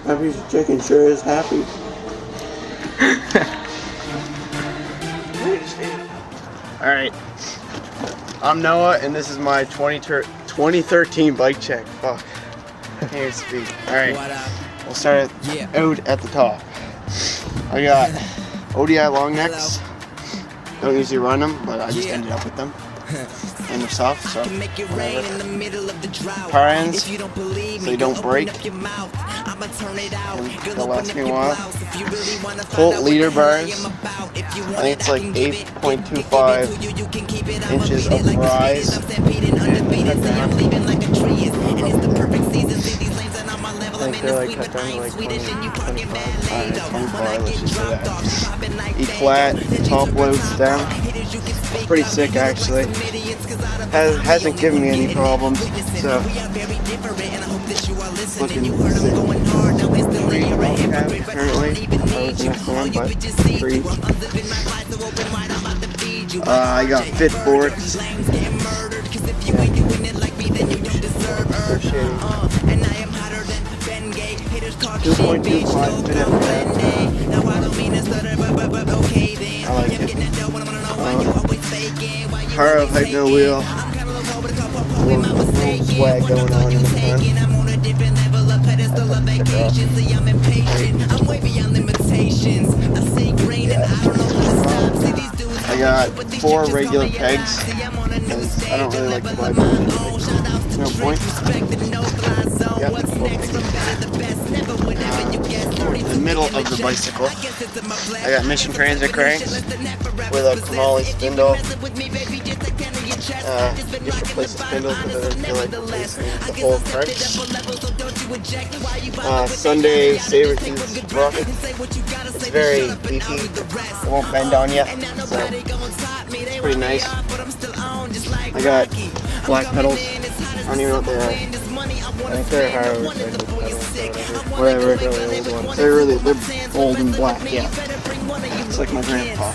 That piece of chicken sure is happy. Alright, I'm Noah, and this is my 2013 bike check. Fuck. Can't even speak. Alright, we'll start out at the top. I got ODI long necks. Don't usually run them, but I just ended up with them. And they're soft, so whatever. Car ends, so they don't break. And they'll last me a while. Colt leader bars. I think it's like 8.25 inches of rise. I think they're like cut down to like 20, 25. Alright, 25, let's just say that. E-flat, top loads down. Pretty sick actually. Hasn't given me any problems, so looking sick. 3 currently. I was in F1, but 3. I got fit forks. They're shitty. 2.25 fit FF. I like it. Haro hypo wheel. A little swag going on in the front. I got 4 regular pegs because I don't really like to buy pegs. No point. Yep, 4 pegs. The middle of the bicycle, I got Mission Transit cranks with a Kamali spindle. Just replace the spindle because I didn't feel like replacing the whole crank. Sunday Sabertooth sprocket. It's very beefy. It won't bend on you, so it's pretty nice. I got black pedals. I don't even know what they are. I think they're Haro pedals, whatever. They're gold and black. Yeah, it's like my grandpa.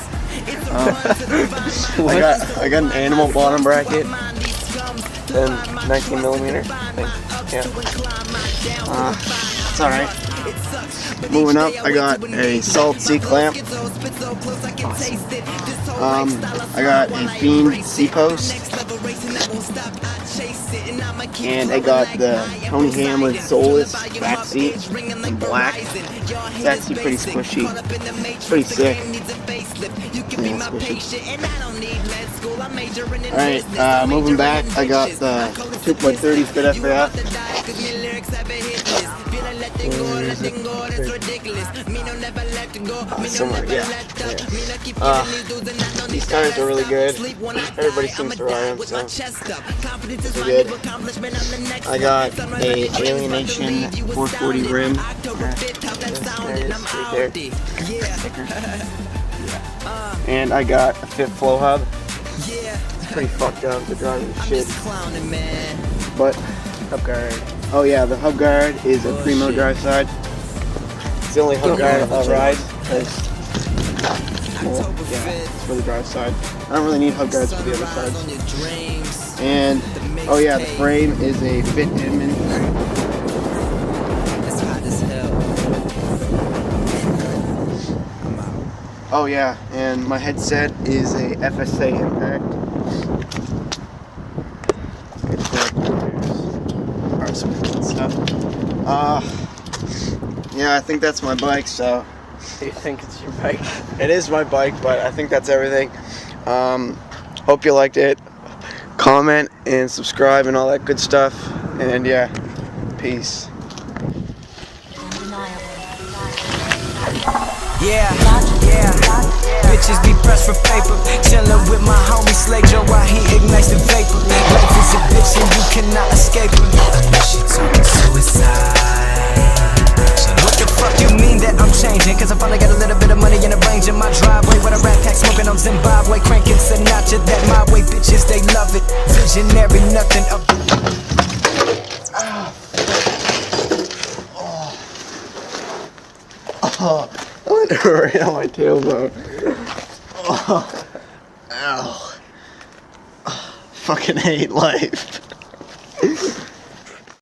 I got an animal bottom bracket and 19mm. I think. Yeah. It's alright. Moving up, I got a solid C clamp. I got a Fiend C post. And I got the Tony Hamlin Soulless back seat in black. It's actually pretty squishy. It's pretty sick. Yeah, squishy. Alright, moving back, I got the 2.30 fit FAF. Somewhere, yeah. These tires are really good. Everybody seems to ride them, so they're good. I got a Alienation 440 rim. There it is, right there. And I got a Fit Flow hub. It's pretty fucked up, the driving shit. But hub guard. Oh yeah, the hub guard is a Primo drive side. It's the only hub guard I'll ride. Yeah, it's for the drive side. I don't really need hub guards for the other sides. And oh yeah, the frame is a Fit Inman. Oh yeah, and my headset is a FSA Impact. Stuff. Yeah, I think that's my bike, so. You think it's your bike? It is my bike, but I think that's everything. Hope you liked it. Comment and subscribe and all that good stuff. And yeah, peace. Yeah. Bitches be pressed for paper. Chillin' with my homie Slay Joe while he ignites the vapor. Life is a bitch and you cannot escape her. Unless she talking suicide. What the fuck you mean that I'm changing? Cause I finally got a little bit of money in the range in my driveway. With a rat pack smoking on Zimbabwe. Cranking Sinatra, that my way. Bitches, they love it. Visionary, nothing up. Oh, I went right on my tailbone. Oh, ow. Fucking hate life.